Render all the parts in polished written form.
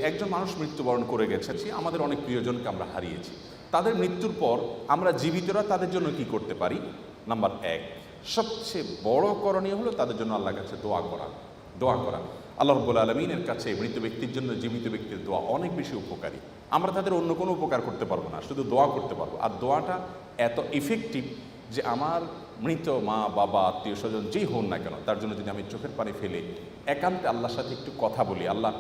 একজন মানুষ মৃত্যুবরণ করে গেছে, আমাদের অনেক প্রিয়জনকে আমরা হারিয়েছি। তাদের মৃত্যুর পর আমরা জীবিতরা তাদের জন্য কি করতে পারি? নাম্বার এক, সবচেয়ে বড় করণীয় হলো তাদের জন্য আল্লাহর কাছে দোয়া করা। দোয়া করা আল্লাহ রাব্বুল আলামিনের কাছে মৃত ব্যক্তির জন্য জীবিত ব্যক্তির দোয়া অনেক বেশি উপকারী। আমরা তাদের অন্য কোনো উপকার করতে পারবো না, শুধু দোয়া করতে পারবো। আর দোয়াটা এত ইফেক্টিভ যে আমার মৃত মা বাবা আত্মীয় স্বজন যেই হন না কেন, তার জন্য যদি আমি চোখের পানি ফেলে একান্তে আল্লাহর সাথে একটু কথা বলি, আল্লাহ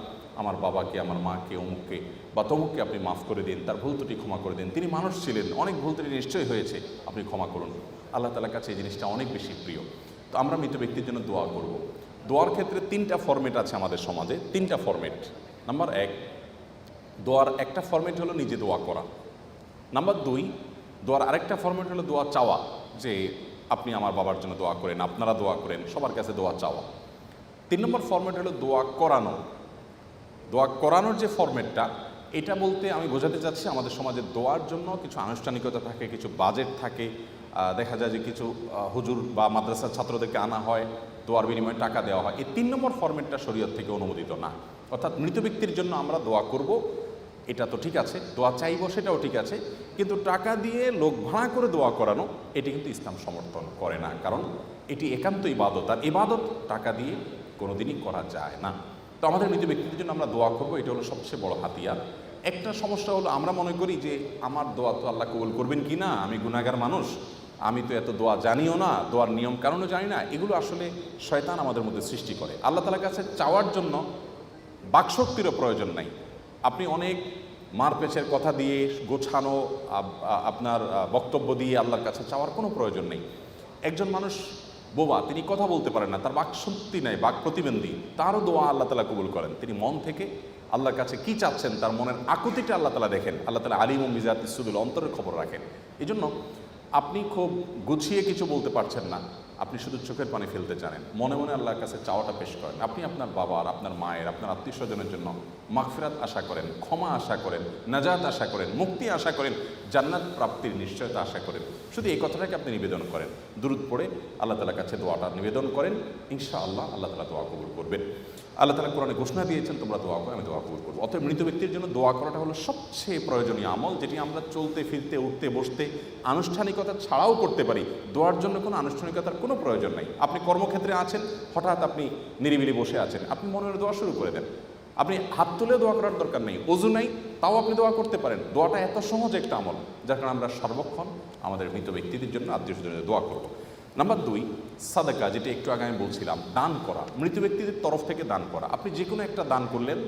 আমার বাবাকে, আমার মাকে, অমুককে বা তমুককে আপনি মাফ করে দিন, তার ভুল ত্রুটি ক্ষমা করে দিন, তিনি মানুষ ছিলেন, অনেক ভুল ত্রুটি নিশ্চয়ই হয়েছে, আপনি ক্ষমা করুন। আল্লাহ তাআলার কাছে এই জিনিসটা অনেক বেশি প্রিয়। তো আমরা মৃত ব্যক্তির জন্য দোয়া করব। দোয়ার ক্ষেত্রে তিনটা ফরম্যাট আছে আমাদের সমাজে, তিনটা ফরম্যাট। নাম্বার এক, দোয়ার একটা ফরম্যাট হলো নিজে দোয়া করা। নাম্বার দুই, দোয়ার আরেকটা ফরম্যাট হলো দোয়া চাওয়া, যে আপনি আমার বাবার জন্য দোয়া করেন, আপনারা দোয়া করেন, সবার কাছে দোয়া চাওয়া। তিন নম্বর ফরম্যাট হলো দোয়া করানো। দোয়া করানোর যে ফরম্যাটটা, এটা বলতে আমি বোঝাতে চাচ্ছি আমাদের সমাজে দোয়ার জন্য কিছু আনুষ্ঠানিকতা থাকে, কিছু বাজেট থাকে। দেখা যায় যে কিছু হুজুর বা মাদ্রাসার ছাত্রদেরকে আনা হয়, দোয়ার বিনিময়ে টাকা দেওয়া হয়। এই তিন নম্বর ফরম্যাটটা শরীয়ত থেকে অনুমোদিত না। অর্থাৎ মৃত ব্যক্তির জন্য আমরা দোয়া করব, এটা তো ঠিক আছে, দোয়া চাইব সেটাও ঠিক আছে, কিন্তু টাকা দিয়ে লোক ভাড়া করে দোয়া করানো এটি কিন্তু ইসলাম সমর্থন করে না। কারণ এটি একান্ত ইবাদত, আর ইবাদত টাকা দিয়ে কোনোদিনই করা যায় না। তো আমাদের মৃত ব্যক্তিদের জন্য আমরা দোয়া করব, এটা হলো সবচেয়ে বড় হাতিয়ার। একটা সমস্যা হলো আমরা মনে করি যে আমার দোয়া তো আল্লাহ কবুল করবেন কি না, আমি গুনাহগার মানুষ, আমি তো এত দোয়া জানিও না, দোয়ার নিয়ম কারণও জানি না। এগুলো আসলে শয়তান আমাদের মধ্যে সৃষ্টি করে। আল্লাহ তাআলার কাছে চাওয়ার জন্য বাকশক্তিরও প্রয়োজন নাই। আপনি অনেক মারপেচের কথা দিয়ে গোছানো আপনার বক্তব্য দিয়ে আল্লাহর কাছে চাওয়ার কোনো প্রয়োজন নেই। একজন মানুষ বোবা, তিনি কথা বলতে পারেন না, তার বাকশক্তি নাই, বাক প্রতিবন্ধী, তারও দোয়া আল্লাহ তাআলা কবুল করেন। তিনি মন থেকে আল্লাহর কাছে কি চাচ্ছেন, তার মনের আকুতিটা আল্লাহ তাআলা দেখেন। আল্লাহ তাআলা আলিম ও মিজাতিস সুদুল, অন্তরের খবর রাখেন। এই জন্য আপনি খুব গুছিয়ে কিছু বলতে পারছেন না, আপনি শুধু চোখের পানি ফেলতে জানেন, মনে মনে আল্লাহর কাছে চাওয়াটা পেশ করেন। আপনি আপনার বাবার, আপনার মায়ের, আপনার আত্মীয় স্বজনের জন্য মাগফিরাত আশা করেন, ক্ষমা আশা করেন, নাজাত আশা করেন, মুক্তি আশা করেন, জান্নাত প্রাপ্তির নিশ্চয়তা আশা করেন। শুধু এই কথাটাকে আপনি নিবেদন করেন, দুরূদ পড়ে আল্লাহ তাআলার কাছে দোয়াটা নিবেদন করেন, ইনশাআল্লাহ আল্লাহ তাআলা দোয়া কবুল করবেন। আল্লাহ তাআলা কোরআনে ঘোষণা দিয়েছেন, তোমরা দোয়া করো, আমি দোয়া কবুল করবো। অতএব মৃত ব্যক্তির জন্য দোয়া করাটা হলো সবচেয়ে প্রয়োজনীয় আমল, যেটি আমরা চলতে ফিরতে, উঠতে বসতে, আনুষ্ঠানিকতা ছাড়াও করতে পারি। দোয়ার জন্য কোনো আনুষ্ঠানিকতার কোনো প্রয়োজন নাই। আপনি কর্মক্ষেত্রে আছেন, হঠাৎ আপনি নিরিবিলি বসে আছেন, আপনি মনে মনে দোয়া শুরু করে দেন। আপনি হাত তুলে দোয়া করার দরকার নেই, ওযু নাই, তাও আপনি দোয়া করতে পারেন। দোয়াটা এত সহজ একটা আমল, যার কারণে আমরা সর্বক্ষণ আমাদের মৃত ব্যক্তিদের জন্য, আত্মীয় স্বজনের দোয়া করব। নাম্বার দুই, সাদাকা, যেটা একটু আগে আমি বলছিলাম, দান করা, মৃত ব্যক্তিদের তরফ থেকে দান করা। আপনি যে কোনো একটা দান করলেন,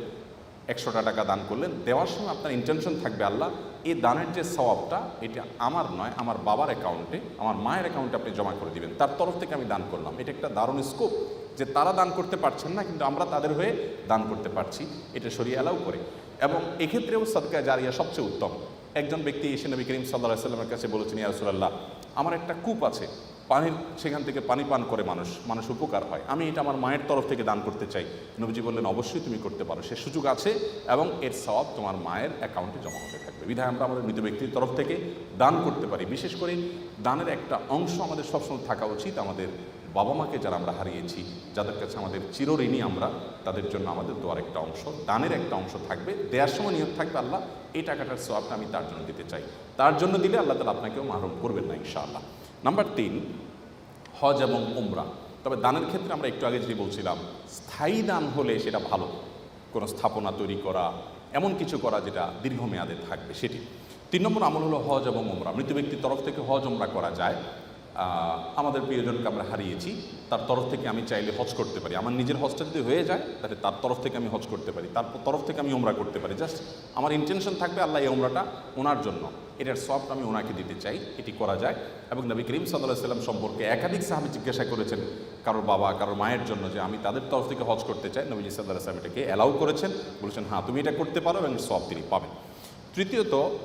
100টা টাকা দান করলেন, দেওয়ার সময় আপনার ইন্টেনশন থাকবে, আল্লাহ এই দানের যে সওয়াবটা, এটা আমার নয়, আমার বাবার অ্যাকাউন্টে, আমার মায়ের অ্যাকাউন্টে আপনি জমা করে দিবেন, তার তরফ থেকে আমি দান করলাম। এটা একটা দারুণ স্কোপ, যে তারা দান করতে পারছেন না, কিন্তু আমরা তাদের হয়ে দান করতে পারছি, এটা শরীয়ত অ্যালাউ করে। এবং এক্ষেত্রেও সাদকা জারিয়া সবচেয়ে উত্তম। একজন ব্যক্তি এসে নবী করিম সাল্লাল্লাহু আলাইহি ওয়াসাল্লামের কাছে বলেছেন, ইয়া রাসূলুল্লাহ, আমার একটা কূপ আছে, পানির, সেখান থেকে পানি পান করে মানুষ উপকার হয়, আমি এটা আমার মায়ের তরফ থেকে দান করতে চাই। নবীজি বললেন, অবশ্যই তুমি করতে পারো, সে সুযোগ আছে এবং এর সওয়াব তোমার মায়ের অ্যাকাউন্টে জমা হতে থাকবে। বিধায় আমরা আমাদের মৃত ব্যক্তির তরফ থেকে দান করতে পারি। বিশেষ করে দানের একটা অংশ আমাদের সবসময় থাকা উচিত আমাদের বাবা মাকে, যারা আমরা হারিয়েছি, যাদের কাছে আমাদের চিরঋণী আমরা, তাদের জন্য আমাদের দোয়ার একটা অংশ, দানের একটা অংশ থাকবে। দেওয়ার সময় নিয়ত থাকবে, আল্লাহ এই টাকাটার সওয়াবটা আমি তার জন্য দিতে চাই। তার জন্য দিলে আল্লাহ তাআলা আপনাকেও মাহরুম করবেন না ইনশাআল্লাহ। নাম্বার তিন, হজ এবং উমরা। তবে দানের ক্ষেত্রে আমরা একটু আগে যেটি বলছিলাম, স্থায়ী দান হলে সেটা ভালো, কোনো স্থাপনা তৈরি করা, এমন কিছু করা যেটা দীর্ঘমেয়াদে থাকবে, সেটি। 3 নম্বর আমল হলো হজ এবং উমরা। মৃত ব্যক্তির তরফ থেকে হজ উমরা করা যায়। আমাদের প্রিয়জনকে আমরা হারিয়েছি, তার তরফ থেকে আমি চাইলে হজ করতে পারি। আমার নিজের হজটা যদি হয়ে যায়, তাহলে তার তরফ থেকে আমি হজ করতে পারি, তার তরফ থেকে আমি উমরা করতে পারি। জাস্ট আমার ইন্টেনশন থাকবে, আল্লাহ এই উমরাটা ওনার জন্য, এটার সবটা আমি ওনাকে দিতে চাই, এটি করা যায়। এবং নবী করিম সাল্লাল্লাহু আলাইহি ওয়াসাল্লাম সম্পর্কে একাধিক সাহাবী জিজ্ঞাসা করেছেন কারোর বাবা, কারোর মায়ের জন্য, যে আমি তাদের তরফ থেকে হজ করতে চাই। নবী সাল্লাল্লাহু আলাইহি ওয়াসাল্লাম এটাকে অ্যালাউ করেছেন, বলেছেন হ্যাঁ তুমি এটা করতে পারো এবং সব তিনি পাবেন।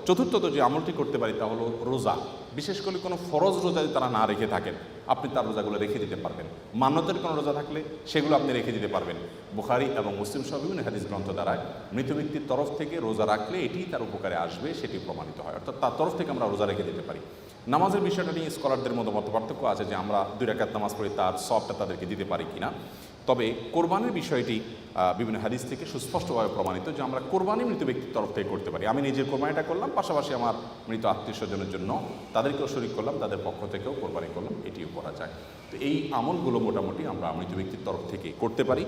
চতুর্থত যে আমলটি করতে পারি তা হলো রোজা। বিশেষ করে কোনো ফরজ রোজা যদি তারা না রেখে থাকেন, আপনি তার রোজাগুলো রেখে দিতে পারবেন। মান্যতের কোনো রোজা থাকলে সেগুলো আপনি রেখে দিতে পারবেন। বুখারী এবং মুসলিম সহ বিভিন্ন হাদিস গ্রন্থ দ্বারা মৃত ব্যক্তির তরফ থেকে রোজা রাখলে এটি তার উপকারে আসবে, সেটি প্রমাণিত হয়। অর্থাৎ তার তরফ থেকে আমরা রোজা রেখে দিতে পারি। নামাজের বিষয়টা নিয়ে স্কলারদের মধ্যে মত পার্থক্য আছে, যে আমরা 2 রাকাত নামাজ পড়ি, তার সবটা তাদেরকে দিতে পারি কিনা। তবে কোরবানির বিষয়টি বিভিন্ন হাদিস থেকে সুস্পষ্টভাবে প্রমাণিত যে আমরা কোরবানি মৃত ব্যক্তির তরফ থেকে করতে পারি। আমি নিজের কোরবানিটা করলাম, পাশাপাশি আমার মৃত আত্মীয় স্বজনের জন্য তাদেরকেও শরীক করলাম, তাদের পক্ষ থেকেও কোরবানি করলাম, এটিও করা যায়। তো এই আমলগুলো মোটামুটি আমরা মৃত ব্যক্তির তরফ থেকে করতে পারি।